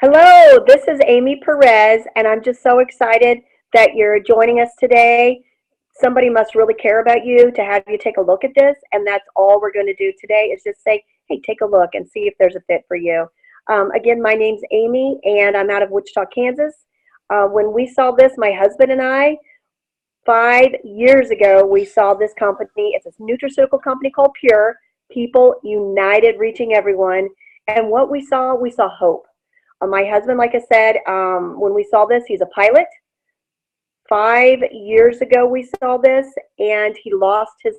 Hello, this is Amy Perez, and I'm just so excited that you're joining us today. Somebody must really care about you to have you take a look at this, and that's all we're going to do today is just say, hey, take a look and see if there's a fit for you. Again, my name's Amy, and I'm out of Wichita, Kansas. When we saw this, my husband and I, 5 years ago, we saw this company. It's a nutraceutical company called Pure, People United, reaching everyone. And what we saw hope. My husband, like I said, when we saw this, he's a pilot. 5 years ago, we saw this, and he lost his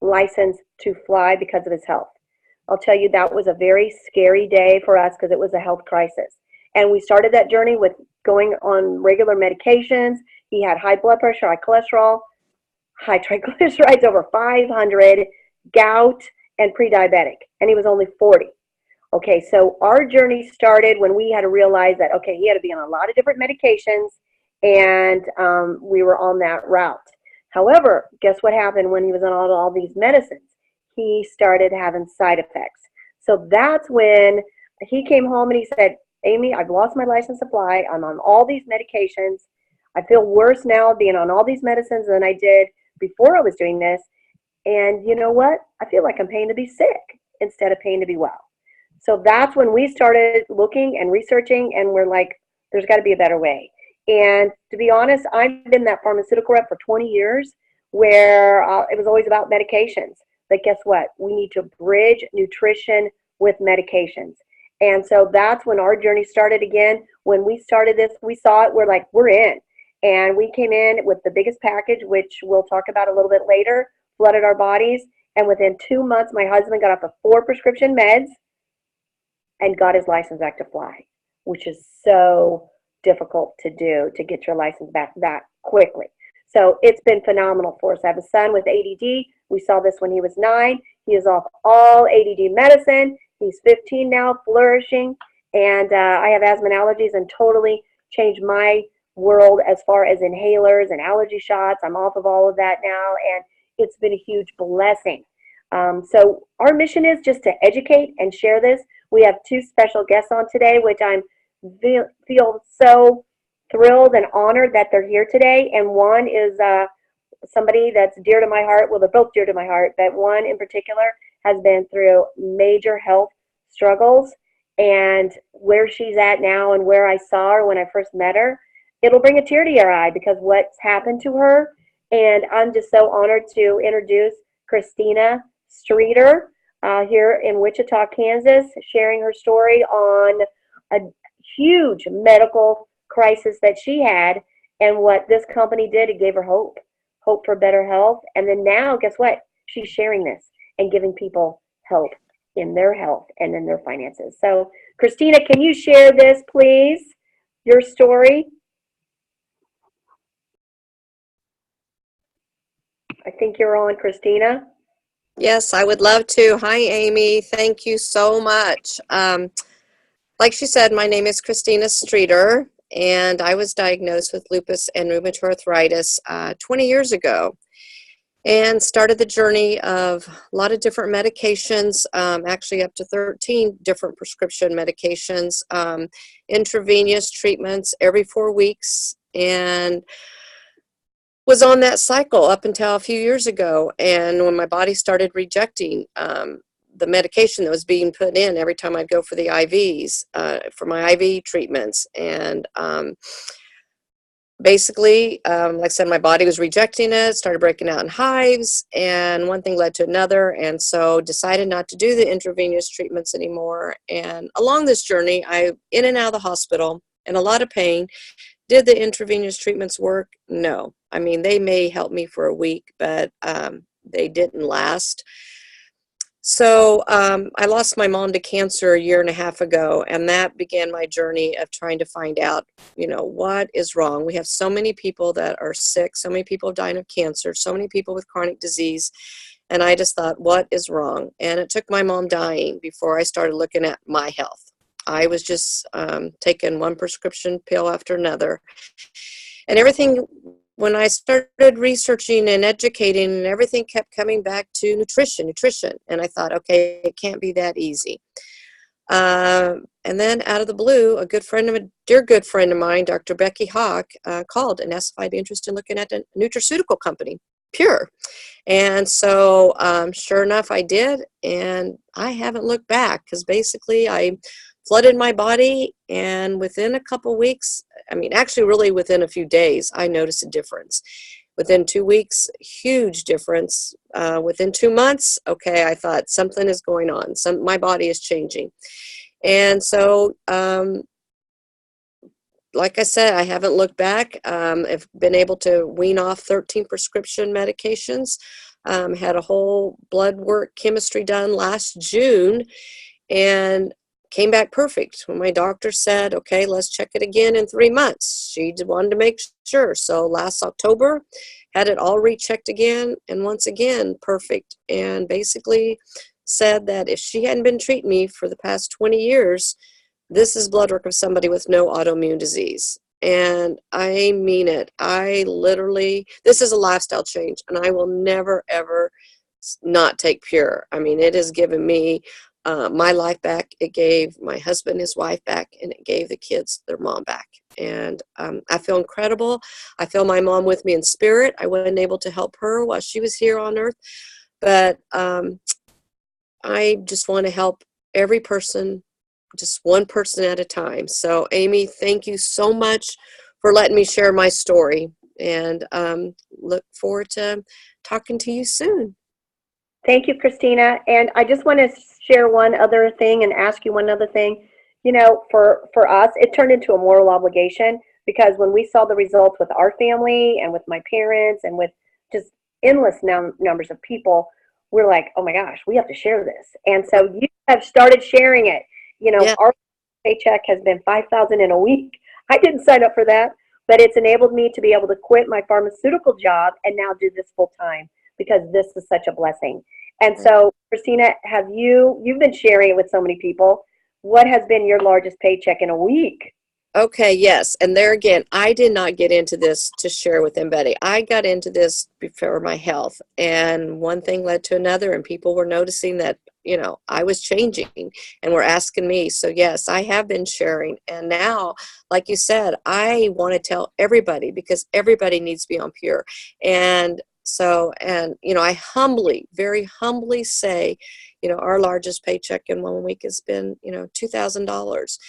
license to fly because of his health. I'll tell you, that was a very scary day for us because it was a health crisis. And we started that journey with going on regular medications. He had high blood pressure, high cholesterol, high triglycerides over 500, gout, and pre-diabetic. And he was only 40. Okay, so our journey started when we had to realize that, okay, he had to be on a lot of different medications, and we were on that route. However, guess what happened when he was on all these medicines? He started having side effects. So that's when he came home and he said, Amy, I've lost my license to fly. I'm on all these medications. I feel worse now being on all these medicines than I did before I was doing this. And you know what? I feel like I'm paying to be sick instead of paying to be well. So that's when we started looking and researching, and we're like, there's got to be a better way. And to be honest, I've been that pharmaceutical rep for 20 years where it was always about medications. But guess what? We need to bridge nutrition with medications. And so that's when our journey started again. When we started this, we saw it, we're like, we're in. And we came in with the biggest package, which we'll talk about a little bit later, flooded our bodies. And within 2 months, my husband got off of 4 prescription meds and got his license back to fly, which is so difficult to do, to get your license back that quickly. So it's been phenomenal for us. I have a son with ADD. We saw this when he was 9. He is off all ADD medicine. He's 15 now, flourishing. And I have asthma and allergies, and totally changed my world as far as inhalers and allergy shots. I'm off of all of that now, and it's been a huge blessing. So our mission is just to educate and share this. We have 2 special guests on today, which I'm feel so thrilled and honored that they're here today. And one is somebody that's dear to my heart. Well, they're both dear to my heart, but one in particular has been through major health struggles. And where she's at now and where I saw her when I first met her, it'll bring a tear to your eye because what's happened to her. And I'm just so honored to introduce Christina Streeter here in Wichita, Kansas, sharing her story on a huge medical crisis that she had, and what this company did, it gave her hope for better health. And then now, guess what? She's sharing this and giving people help in their health and in their finances. So, Christina, can you share this, please? Your story? I think you're on, Christina. Yes, I would love to. Hi, Amy. Thank you so much. Like she said, my name is Christina Streeter, and I was diagnosed with lupus and rheumatoid arthritis 20 years ago, and started the journey of a lot of different medications, actually up to 13 different prescription medications, intravenous treatments every 4 weeks, and was on that cycle up until a few years ago. And when my body started rejecting the medication that was being put in every time I'd go for the IVs, for my IV treatments. And basically, like I said, my body was rejecting it, started breaking out in hives, and one thing led to another. And so decided not to do the intravenous treatments anymore. And along this journey, I in and out of the hospital in a lot of pain. Did the intravenous treatments work? No. I mean, they may help me for a week, but they didn't last. So I lost my mom to cancer a year and a half ago, and that began my journey of trying to find out, what is wrong. We have so many people that are sick, so many people dying of cancer, so many people with chronic disease, and I just thought, what is wrong? And it took my mom dying before I started looking at my health. I was just taking one prescription pill after another. And everything, when I started researching and educating, and everything kept coming back to nutrition. And I thought, okay, it can't be that easy. And then out of the blue, a dear good friend of mine, Dr. Becky Hawk, called and asked if I'd be interested in looking at a nutraceutical company, Pure. And so, sure enough, I did, and I haven't looked back, because basically I flooded my body, and within a couple weeks, I mean, actually, really within a few days, I noticed a difference. Within 2 weeks, huge difference. Within 2 months, okay, I thought something is going on. My body is changing. And so, like I said, I haven't looked back. I've been able to wean off 13 prescription medications. Had a whole blood work chemistry done last June, and came back perfect. When my doctor said, okay, let's check it again in 3 months, she wanted to make sure. So last October, had it all rechecked again, and once again, perfect. And basically said that if she hadn't been treating me for the past 20 years, this is blood work of somebody with no autoimmune disease. And I mean it. This is a lifestyle change, and I will never, ever not take Pure. I mean, it has given me my life back. It gave my husband his wife back, and it gave the kids their mom back. And I feel incredible. I feel my mom with me in spirit. I wasn't able to help her while she was here on earth, but I just want to help every person, just one person at a time. So, Amy, thank you so much for letting me share my story, and look forward to talking to you soon. Thank you, Christina. And I just want to share one other thing and ask you one other thing. You know, for us, it turned into a moral obligation, because when we saw the results with our family and with my parents and with just endless numbers of people, we're like, oh my gosh, we have to share this. And so you have started sharing it. You know, Yeah. our paycheck has been $5,000 in a week. I didn't sign up for that, but it's enabled me to be able to quit my pharmaceutical job and now do this full time, because this is such a blessing. And so, Christina, you've been sharing it with so many people. What has been your largest paycheck in a week? Okay, yes. And there again, I did not get into this to share with anybody. I got into this for my health, and one thing led to another, and people were noticing that, I was changing, and were asking me. So yes, I have been sharing. And now, like you said, I want to tell everybody, because everybody needs to be on Pure. And so, I humbly, very humbly say, our largest paycheck in 1 week has been, $2,000.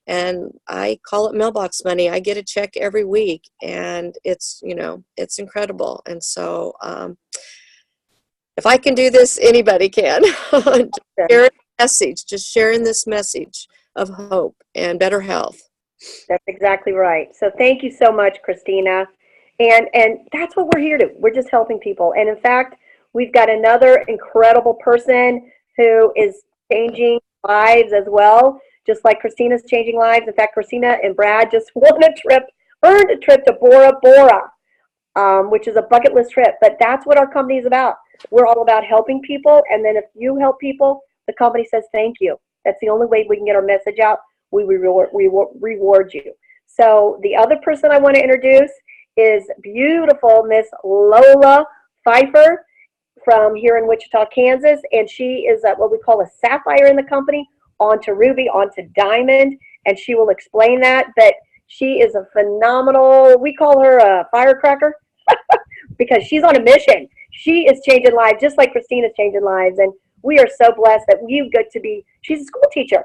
And I call it mailbox money. I get a check every week, and it's incredible. And so, if I can do this, anybody can. Just sharing this message of hope and better health. That's exactly right. So thank you so much, Christina. And that's what we're here to. We're just helping people. And in fact, we've got another incredible person who is changing lives as well, just like Christina's changing lives. In fact, Christina and Brad just earned a trip to Bora Bora, which is a bucket list trip. But that's what our company is about. We're all about helping people. And then if you help people, the company says thank you. That's the only way we can get our message out. We reward you. So the other person I want to introduce is beautiful Miss Lola Pfeiffer from here in Wichita, Kansas. And she is what we call a sapphire in the company, onto ruby, onto diamond. And she will explain that. But she is a phenomenal, we call her a firecracker because she's on a mission. She is changing lives just like Christina's changing lives. And we are so blessed that we get to be, she's a school teacher,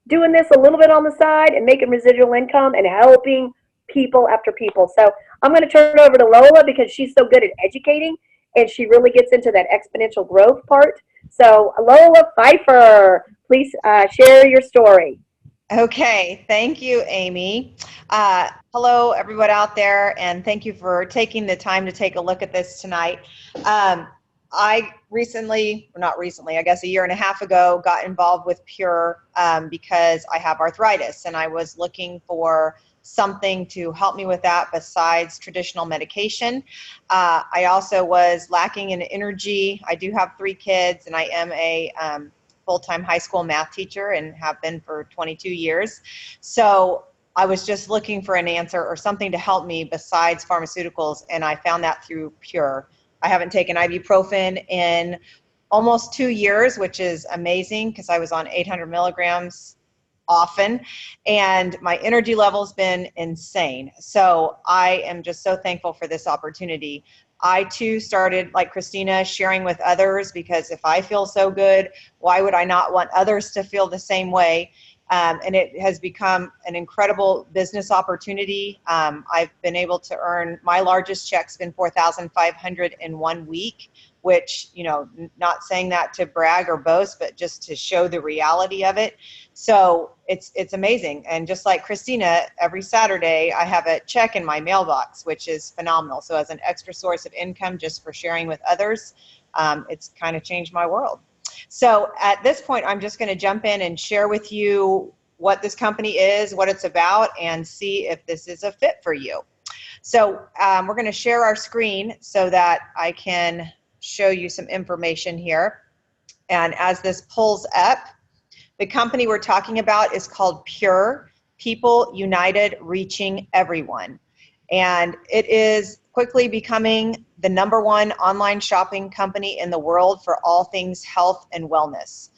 doing this a little bit on the side and making residual income and helping people after people. So I'm going to turn it over to Lola, because she's so good at educating, and she really gets into that exponential growth part. So Lola Pfeiffer, please share your story. Okay, thank you, Amy. Hello, everyone out there, and thank you for taking the time to take a look at this tonight. I I guess a year and a half ago, got involved with Pure because I have arthritis, and I was looking for something to help me with that besides traditional medication. I also was lacking in energy. I do have 3 kids, and I am a full-time high school math teacher and have been for 22 years. So I was just looking for an answer or something to help me besides pharmaceuticals, and I found that through Pure. I haven't taken ibuprofen in almost 2 years, which is amazing because I was on 800 milligrams often, and my energy level's been insane. So I am just so thankful for this opportunity. I too started, like Christina, sharing with others, because if I feel so good, why would I not want others to feel the same way? And it has become an incredible business opportunity. I've been able to earn, my largest check's been $4,500 in 1 week, which, you know, not saying that to brag or boast, but just to show the reality of it. So it's amazing. And just like Christina, every Saturday I have a check in my mailbox, which is phenomenal. So as an extra source of income just for sharing with others, it's kind of changed my world. So at this point, I'm just going to jump in and share with you what this company is, what it's about, and see if this is a fit for you. So we're going to share our screen so that I can show you some information here. And as this pulls up, the company we're talking about is called Pure, People United Reaching Everyone. And it is quickly becoming the #1 online shopping company in the world for all things health and wellness.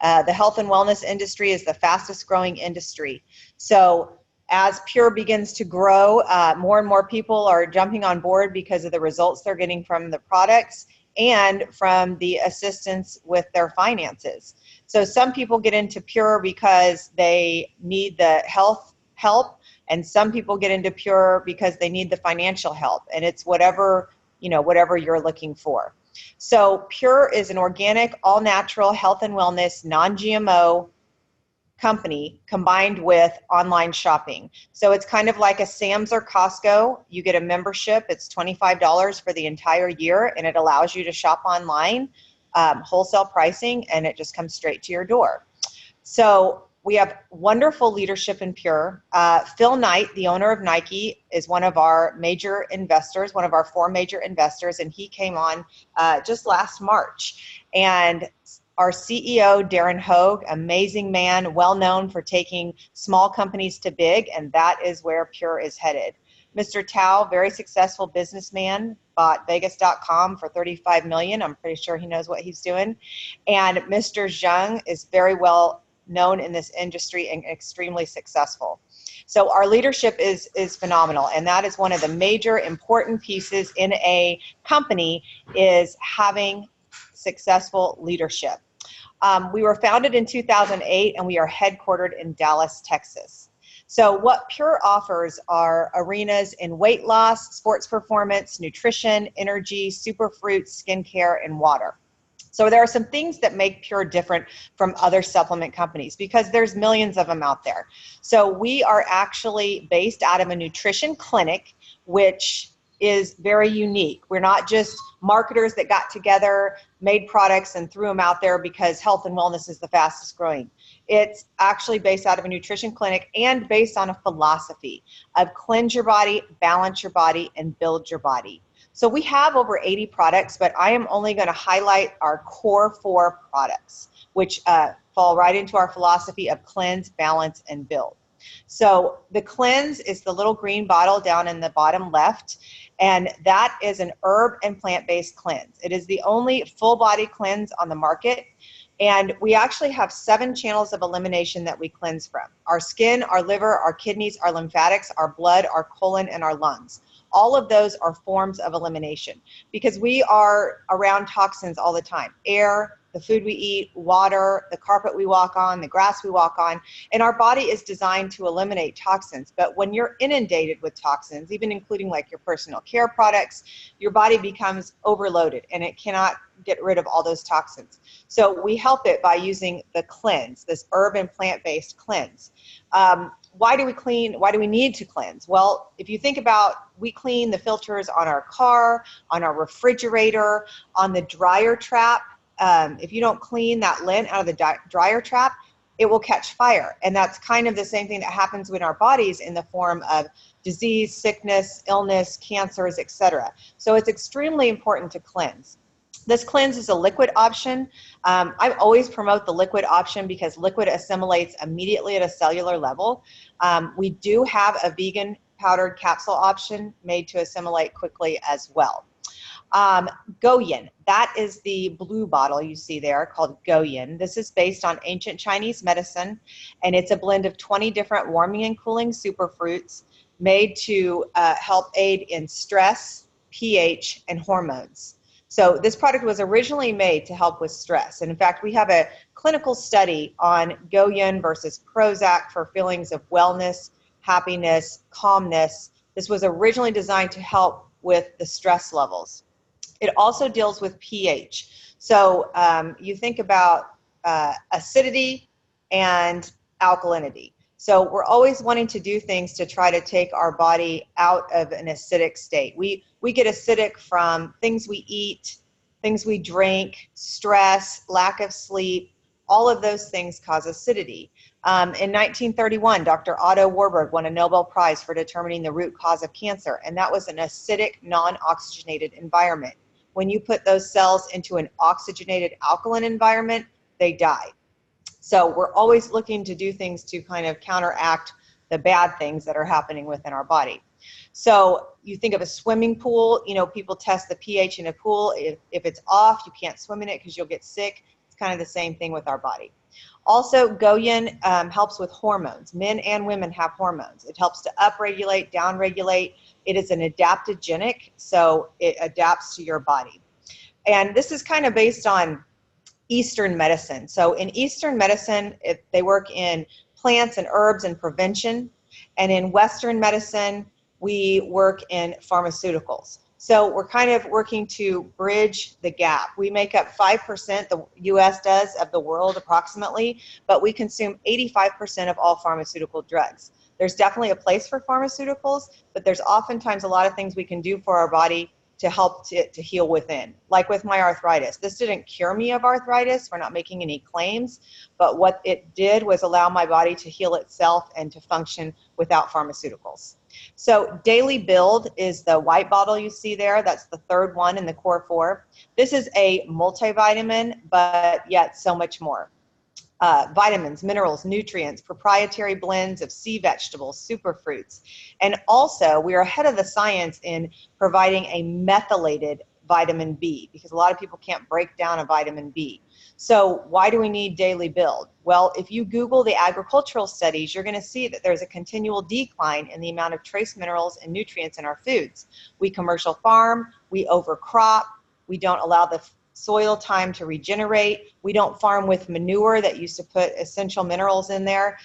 The health and wellness industry is the fastest growing industry. So as Pure begins to grow, more and more people are jumping on board because of the results they're getting from the products and from the assistance with their finances. So some people get into Pure because they need the health help, and some people get into Pure because they need the financial help, and it's whatever, you know, whatever you're looking for. So Pure is an organic, all-natural health and wellness, non-GMO company combined with online shopping. So it's kind of like a Sam's or Costco. You get a membership. It's $25 for the entire year, and it allows you to shop online, wholesale pricing, and it just comes straight to your door. So we have wonderful leadership in Pure. Phil Knight, the owner of Nike, is one of our major investors, one of our 4 major investors, and he came on just last March. And our CEO, Darren Hogue, amazing man, well known for taking small companies to big, and that is where Pure is headed. Mr. Tao, very successful businessman, bought Vegas.com for $35 million. I'm pretty sure he knows what he's doing. And Mr. Zhang is very well known in this industry and extremely successful. So our leadership is phenomenal, and that is one of the major important pieces in a company, is having successful leadership. We were founded in 2008, and we are headquartered in Dallas, Texas. So what Pure offers are arenas in weight loss, sports performance, nutrition, energy, superfruits, skincare, and water. So there are some things that make Pure different from other supplement companies, because there's millions of them out there. So we are actually based out of a nutrition clinic, which is very unique. We're not just marketers that got together, made products, and threw them out there because health and wellness is the fastest growing. It's actually based out of a nutrition clinic and based on a philosophy of cleanse your body, balance your body, and build your body. So we have over 80 products, but I am only going to highlight our core 4 products, which fall right into our philosophy of cleanse, balance, and build. So the cleanse is the little green bottle down in the bottom left, and that is an herb and plant-based cleanse. It is the only full body cleanse on the market, and we actually have 7 channels of elimination that we cleanse from: our skin, our liver, our kidneys, our lymphatics, our blood, our colon, and our lungs. All of those are forms of elimination, because we are around toxins all the time: air, the food we eat, water, the carpet we walk on, the grass we walk on, and our body is designed to eliminate toxins. But when you're inundated with toxins, even including like your personal care products, your body becomes overloaded and it cannot get rid of all those toxins. So we help it by using the cleanse, this herb and plant-based cleanse. Why do we clean? Why do we need to cleanse? Well, if you think about, we clean the filters on our car, on our refrigerator, on the dryer trap. If you don't clean that lint out of the dryer trap, it will catch fire. And that's kind of the same thing that happens with our bodies in the form of disease, sickness, illness, cancers, etc. So it's extremely important to cleanse. This cleanse is a liquid option. I always promote the liquid option because liquid assimilates immediately at a cellular level. We do have a vegan powdered capsule option made to assimilate quickly as well. Goyin, that is the blue bottle you see there called Goyin. This is based on ancient Chinese medicine, and it's a blend of 20 different warming and cooling superfruits made to help aid in stress, pH, and hormones. So this product was originally made to help with stress. And in fact, we have a clinical study on Goyin versus Prozac for feelings of wellness, happiness, calmness. This was originally designed to help with the stress levels. It also deals with pH. So you think about acidity and alkalinity. So we're always wanting to do things to try to take our body out of an acidic state. We get acidic from things we eat, things we drink, stress, lack of sleep. All of those things cause acidity. In 1931, Dr. Otto Warburg won a Nobel Prize for determining the root cause of cancer, and that was an acidic, non-oxygenated environment. When you put those cells into an oxygenated alkaline environment, they die. So we're always looking to do things to kind of counteract the bad things that are happening within our body. So you think of a swimming pool, you know, people test the pH in a pool. If it's off, you can't swim in it because you'll get sick. It's kind of the same thing with our body. Also, Goyin helps with hormones. Men and women have hormones. It helps to upregulate, downregulate. It is an adaptogenic, so it adapts to your body. And this is kind of based on Eastern medicine. So in Eastern medicine, they work in plants and herbs and prevention. And in Western medicine, we work in pharmaceuticals. So we're kind of working to bridge the gap. We make up 5%, the US does, of the world approximately, but we consume 85% of all pharmaceutical drugs. There's definitely a place for pharmaceuticals, but there's oftentimes a lot of things we can do for our body to help to heal within. Like with my arthritis. This didn't cure me of arthritis. We're not making any claims, but what it did was allow my body to heal itself and to function without pharmaceuticals. So Daily Build is the white bottle you see there. That's the third one in the core 4. This is a multivitamin, but yet so much more. Vitamins, minerals, nutrients, proprietary blends of sea vegetables, superfruits. And also, we are ahead of the science in providing a methylated vitamin B, because a lot of people can't break down a vitamin B. So why do we need Daily Build? Well, if you Google the agricultural studies, you're going to see that there's a continual decline in the amount of trace minerals and nutrients in our foods. We commercial farm, we overcrop, we don't allow the soil time to regenerate. We don't farm with manure that used to put essential minerals in there.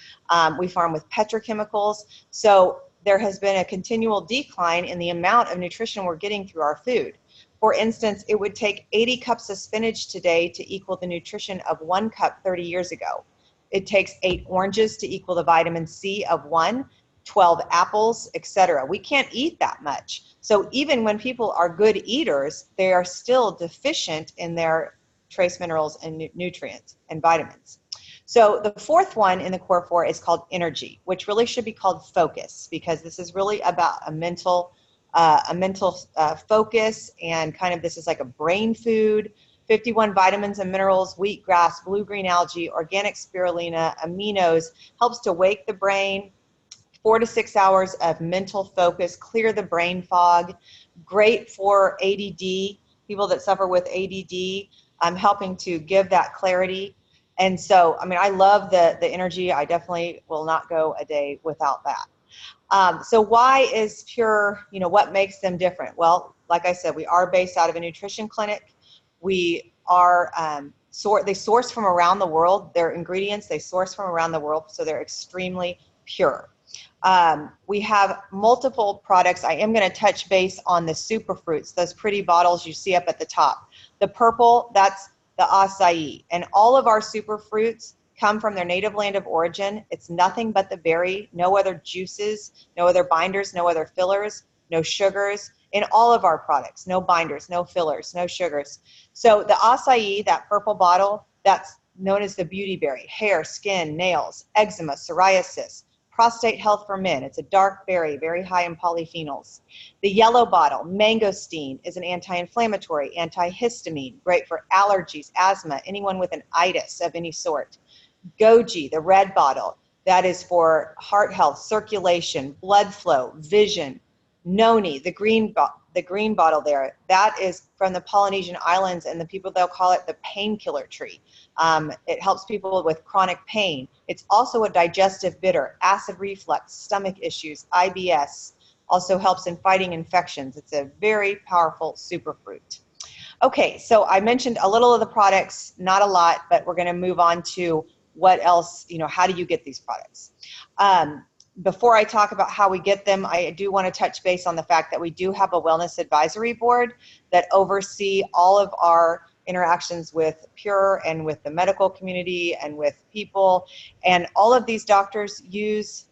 We farm with petrochemicals. So there has been a continual decline in the amount of nutrition we're getting through our food. For instance, it would take 80 cups of spinach today to equal the nutrition of 1 cup 30 years ago. It takes 8 oranges to equal the vitamin C of 1, 12 apples, etc. We can't eat that much. So even when people are good eaters, they are still deficient in their trace minerals and nutrients and vitamins. So the fourth one in the core 4 is called energy, which really should be called focus, because this is really about a mental focus, and kind of this is like a brain food. 51 vitamins and minerals, wheatgrass, blue-green algae, organic spirulina, aminos, helps to wake the brain, 4 to 6 hours of mental focus, clear the brain fog, great for ADD, people that suffer with ADD, helping to give that clarity. And so, I mean, I love the energy. I definitely will not go a day without that. So why is Pure, you know, what makes them different? Well, like I said, we are based out of a nutrition clinic. We are, they source from around the world. Their ingredients, they source from around the world, so they're extremely pure. We have multiple products. I am going to touch base on the superfruits, those pretty bottles you see up at the top. The purple, that's the acai. And all of our superfruits come from their native land of origin. It's nothing but the berry, no other juices, no other binders, no other fillers, no sugars in all of our products. No binders, no fillers, no sugars. So the acai, that purple bottle, that's known as the beauty berry. Hair, skin, nails, eczema, psoriasis, prostate health for men. It's a dark berry, very high in polyphenols. The yellow bottle, mangosteen, is an anti-inflammatory, antihistamine, great for allergies, asthma, anyone with an itis of any sort. Goji, the red bottle, that is for heart health, circulation, blood flow, vision. Noni, the green the green bottle there, that is from the Polynesian Islands, and the people, they'll call it the painkiller tree. It helps people with chronic pain. It's also a digestive bitter, acid reflux, stomach issues, IBS. Also helps in fighting infections. It's a very powerful superfruit. Okay, so I mentioned a little of the products, not a lot, but we're going to move on to what else, how do you get these products? Before I talk about how we get them, I do want to touch base on the fact that we do have a wellness advisory board that oversee all of our interactions with Pure and with the medical community and with people. And all of these doctors use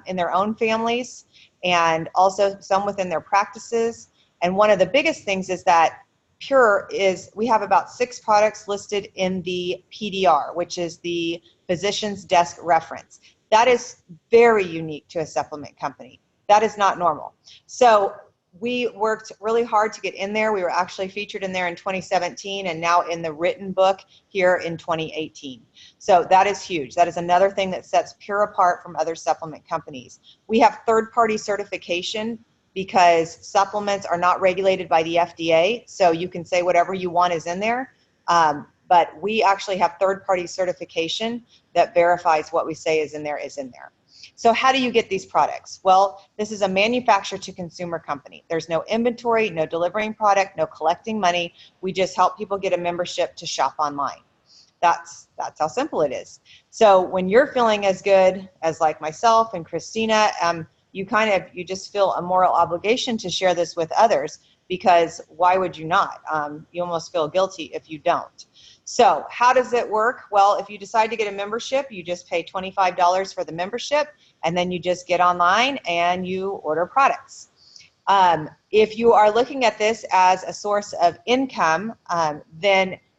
in their own families and also some within their practices. And one of the biggest things is that Pure we have about 6 products listed in the PDR, which is the physician's desk reference. That is very unique to a supplement company. That is not normal. So we worked really hard to get in there. We were actually featured in there in 2017 and now in the written book here in 2018. So that is huge. That is another thing that sets Pure apart from other supplement companies. We have third-party certification because supplements are not regulated by the FDA, so you can say whatever you want is in there. But we actually have third-party certification that verifies what we say is in there is in there. So how do you get these products? Well, this is a manufacturer-to-consumer company. There's no inventory, no delivering product, no collecting money. We just help people get a membership to shop online. That's how simple it is. So when you're feeling as good as like myself and Christina, you just feel a moral obligation to share this with others, because why would you not? You almost feel guilty if you don't. So how does it work? Well, if you decide to get a membership, you just pay $25 for the membership, and then you just get online and you order products. If you are looking at this as a source of income,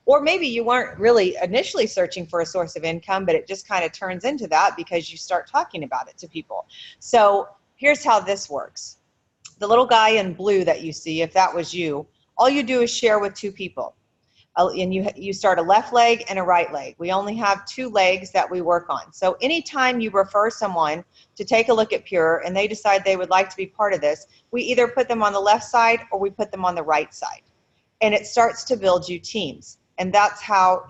or maybe you weren't really initially searching for a source of income, but it just kind of turns into that because you start talking about it to people. So here's how this works. The little guy in blue that you see, if that was you, all you do is share with 2 people. And you start a left leg and a right leg. We only have 2 legs that we work on. So anytime you refer someone to take a look at Pure and they decide they would like to be part of this, we either put them on the left side or we put them on the right side. And it starts to build you teams. And that's how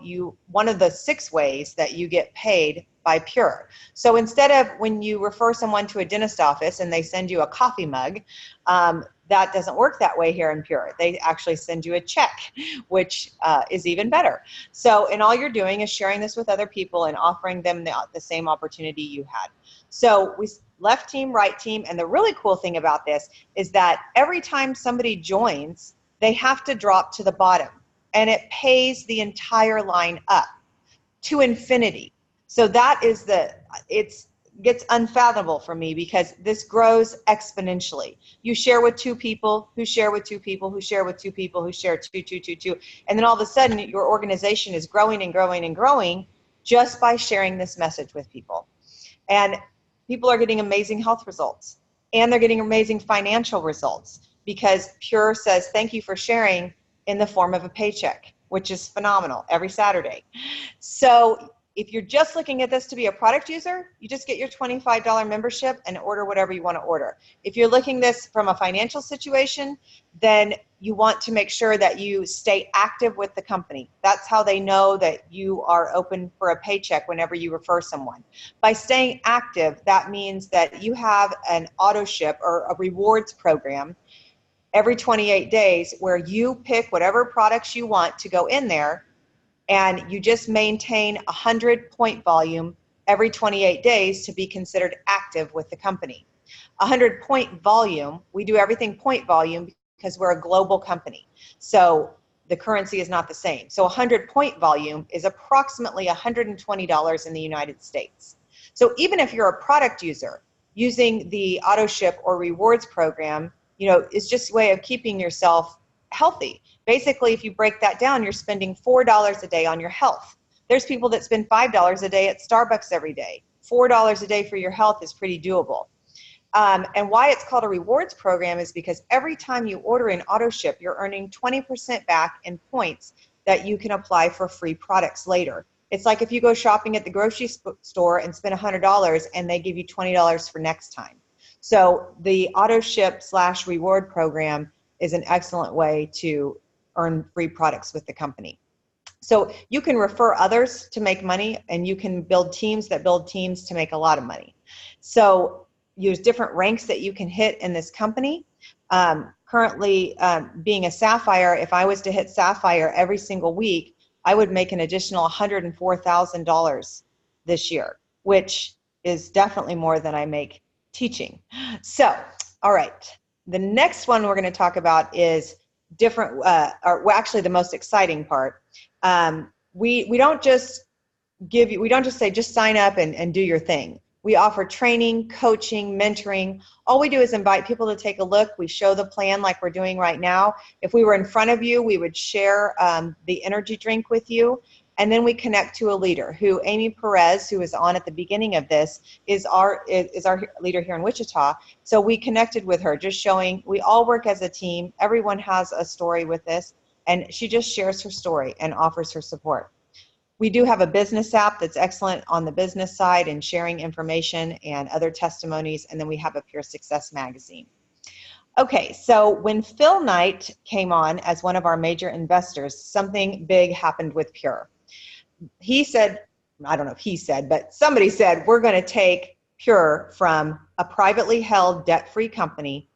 one of the 6 ways that you get paid by Pure. So instead of when you refer someone to a dentist office and they send you a coffee mug, that doesn't work that way here in Pure. They actually send you a check, which is even better. So, and all you're doing is sharing this with other people and offering them the same opportunity you had. So we left team, right team, and the really cool thing about this is that every time somebody joins, they have to drop to the bottom, and it pays the entire line up to infinity. So that is gets unfathomable for me, because this grows exponentially. You share with 2 people, who share with 2 people, who share with 2 people, who share 2, and then all of a sudden your organization is growing and growing and growing just by sharing this message with people. And people are getting amazing health results, and they're getting amazing financial results, because Pure says thank you for sharing in the form of a paycheck, which is phenomenal every Saturday. So if you're just looking at this to be a product user, you just get your $25 membership and order whatever you want to order. If you're looking this from a financial situation, then you want to make sure that you stay active with the company. That's how they know that you are open for a paycheck whenever you refer someone. By staying active, that means that you have an auto ship or a rewards program every 28 days where you pick whatever products you want to go in there, and you just maintain 100 point volume every 28 days to be considered active with the company. 100 point volume, we do everything point volume because we're a global company. So the currency is not the same. So 100 point volume is approximately $120 in the United States. So even if you're a product user, using the auto ship or rewards program, is just a way of keeping yourself healthy. Basically, if you break that down, you're spending $4 a day on your health. There's people that spend $5 a day at Starbucks every day. $4 a day for your health is pretty doable. And why it's called a rewards program is because every time you order in auto ship, you're earning 20% back in points that you can apply for free products later. It's like if you go shopping at the grocery store and spend $100 and they give you $20 for next time. So the auto ship / reward program is an excellent way to earn free products with the company. So you can refer others to make money, and you can build teams that build teams to make a lot of money. So there's different ranks that you can hit in this company. Currently, being a Sapphire, if I was to hit Sapphire every single week, I would make an additional $104,000 this year, which is definitely more than I make teaching. So, all right. The next one we're going to talk about is different, or well, actually the most exciting part. We don't just say just sign up and do your thing. We offer training, coaching, mentoring. All we do is invite people to take a look. We show the plan like we're doing right now. If we were in front of you, we would share the energy drink with you. And then we connect to a leader who, Amy Perez, who was on at the beginning of this, is our leader here in Wichita. So we connected with her, just showing we all work as a team. Everyone has a story with this. And she just shares her story and offers her support. We do have a business app that's excellent on the business side and sharing information and other testimonies. And then we have a Pure Success magazine. Okay, so when Phil Knight came on as one of our major investors, something big happened with Pure. He said, I don't know if he said, but somebody said, we're going to take Pure from a privately held debt-free company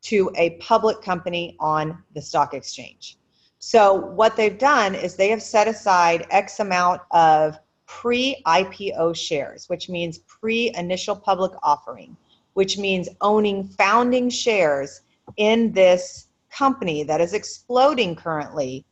to a public company on the stock exchange. So what they've done is they have set aside X amount of pre-IPO shares, which means pre-initial public offering, which means owning founding shares in this company that is exploding currently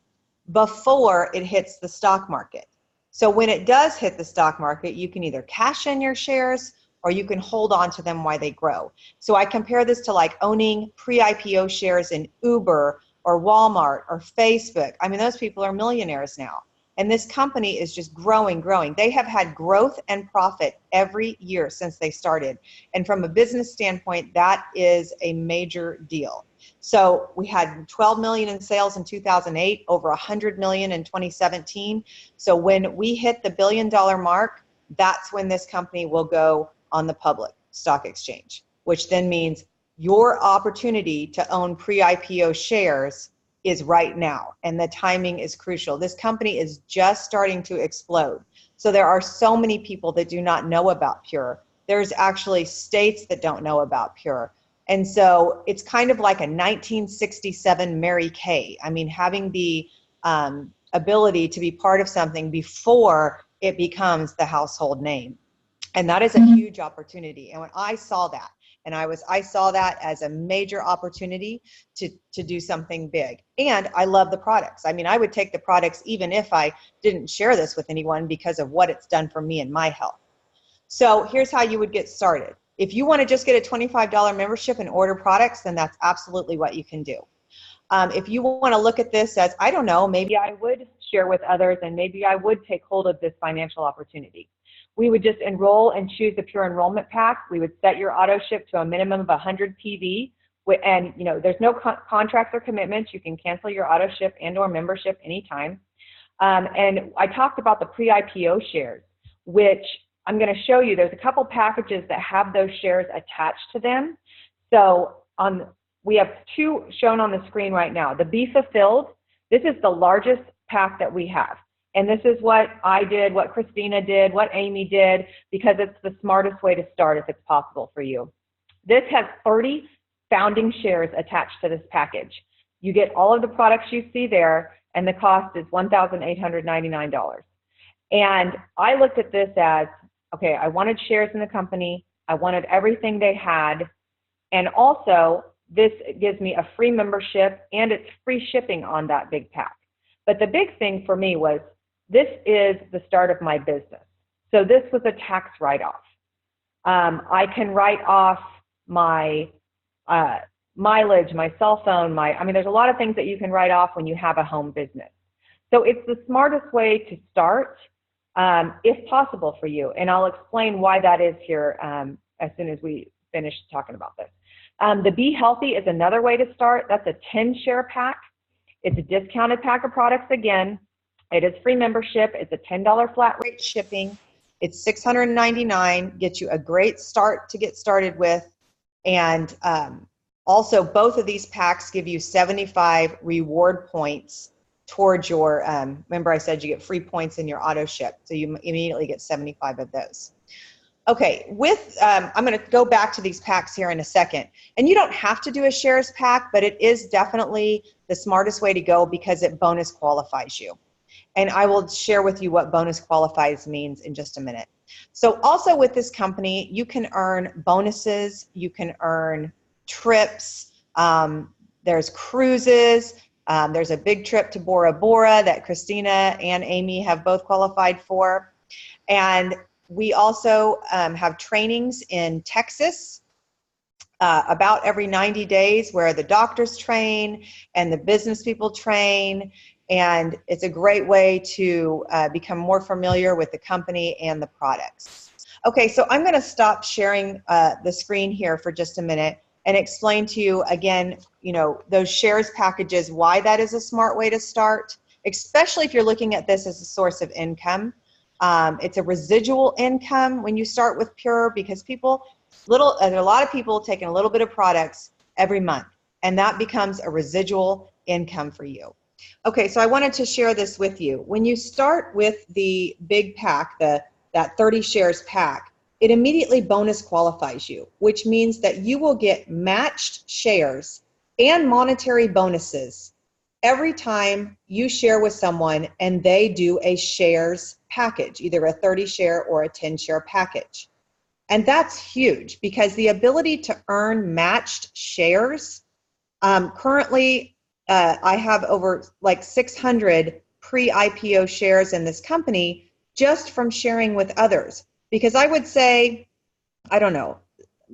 before it hits the stock market. So when it does hit the stock market, you can either cash in your shares or you can hold on to them while they grow. So I compare this to like owning pre-IPO shares in Uber or Walmart or Facebook. I mean, those people are millionaires now. And this company is just growing. They have had growth and profit every year since they started. And from a business standpoint, that is a major deal. So we had 12 million in sales in 2008, over 100 million in 2017. So when we hit the $1 billion mark, that's when this company will go on the public stock exchange, which then means your opportunity to own pre-IPO shares is right now, and the timing is crucial. This company is just starting to explode. So there are so many people that do not know about Pure. There's actually states that don't know about Pure. And so it's kind of like a 1967 Mary Kay. I mean, having the ability to be part of something before it becomes the household name. And that is a huge opportunity. And when I saw that, and I saw that as a major opportunity to do something big. And I love the products. I mean, I would take the products even if I didn't share this with anyone because of what it's done for me and my health. So here's how you would get started. If you want to just get a $25 membership and order products, then that's absolutely what you can do. If you want to look at this as, I don't know, maybe I would share with others and maybe I would take hold of this financial opportunity. We would just enroll and choose the Pure Enrollment Pack. We would set your auto ship to a minimum of 100 PV. And you know, there's no contracts or commitments. You can cancel your auto ship and or membership anytime. And I talked about the pre-IPO shares, which I'm going to show you. There's a couple packages that have those shares attached to them. So we have two shown on the screen right now. The Be Fulfilled, this is the largest pack that we have. And this is what I did, what Christina did, what Amy did, because it's the smartest way to start if it's possible for you. This has 30 founding shares attached to this package. You get all of the products you see there, and the cost is $1,899. And I looked at this as, okay, I wanted shares in the company, I wanted everything they had, and also this gives me a free membership and it's free shipping on that big pack. But the big thing for me was, this is the start of my business. So this was a tax write-off. I can write off my mileage, my cell phone, I mean, there's a lot of things that you can write off when you have a home business. So it's the smartest way to start, if possible for you. And I'll explain why that is here as soon as we finish talking about this. The Be Healthy is another way to start. That's a 10-share pack. It's a discounted pack of products again. It is free membership. It's a $10 flat rate shipping. It's $699, gets you a great start to get started with. And Also, both of these packs give you 75 reward points towards your, remember I said you get free points in your auto ship, so you immediately get 75 of those. Okay, I'm going to go back to these packs here in a second. And you don't have to do a shares pack, but it is definitely the smartest way to go because it bonus qualifies you. And I will share with you what bonus qualifies means in just a minute. So also with this company, you can earn bonuses, you can earn trips, there's cruises, there's a big trip to Bora Bora that Christina and Amy have both qualified for. And we also have trainings in Texas about every 90 days where the doctors train and the business people train. And it's a great way to become more familiar with the company and the products. Okay, so I'm going to stop sharing the screen here for just a minute and explain to you again, those shares packages, why that is a smart way to start, especially if you're looking at this as a source of income. It's a residual income when you start with Pure because there are a lot of people taking a little bit of products every month, and that becomes a residual income for you. Okay, so I wanted to share this with you. When you start with the big pack, that 30 shares pack, it immediately bonus qualifies you, which means that you will get matched shares and monetary bonuses every time you share with someone and they do a shares package, either a 30 share or a 10 share package. And that's huge because the ability to earn matched shares, currently I have over like 600 pre-IPO shares in this company just from sharing with others. Because I would say, I don't know,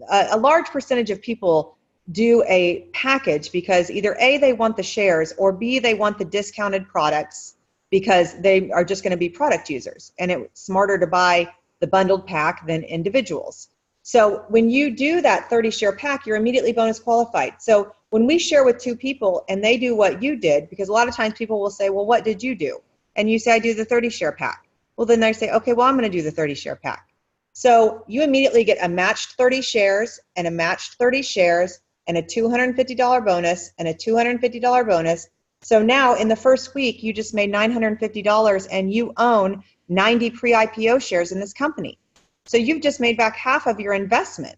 a large percentage of people do a package because either A, they want the shares, or B, they want the discounted products because they are just going to be product users. And it's smarter to buy the bundled pack than individuals. So when you do that 30 share pack, you're immediately bonus qualified. So when we share with two people and they do what you did, because a lot of times people will say, well, what did you do? And you say, I do the 30 share pack. Well, then they say, okay, well, I'm going to do the 30 share pack. So you immediately get a matched 30 shares and a matched 30 shares and a $250 bonus and a $250 bonus. So now in the first week, you just made $950 and you own 90 pre-IPO shares in this company. So you've just made back half of your investment.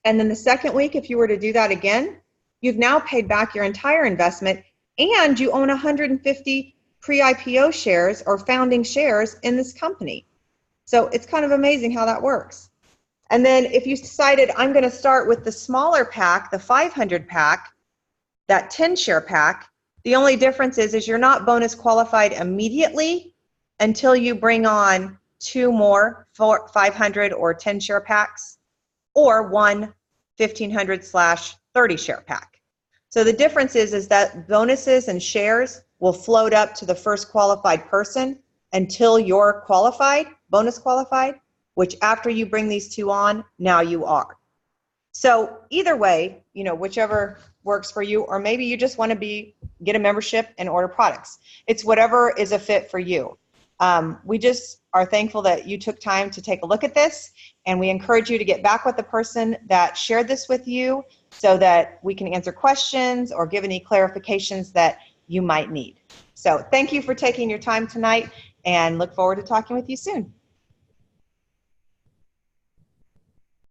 And then the second week, if you were to do that again, you've now paid back your entire investment and you own 150 pre-IPO shares or founding shares in this company. So it's kind of amazing how that works. And then if you decided I'm going to start with the smaller pack, the 500 pack, that 10 share pack, the only difference is you're not bonus qualified immediately until you bring on 2 more 500 or 10 share packs or one 1500/30 share pack. So the difference is that bonuses and shares will float up to the first qualified person until you're qualified, bonus qualified, which after you bring these two on, now you are. So either way, whichever works for you, or maybe you just want to get a membership and order products. It's whatever is a fit for you. We just are thankful that you took time to take a look at this, and we encourage you to get back with the person that shared this with you so that we can answer questions or give any clarifications that you might need. So thank you for taking your time tonight, and look forward to talking with you soon.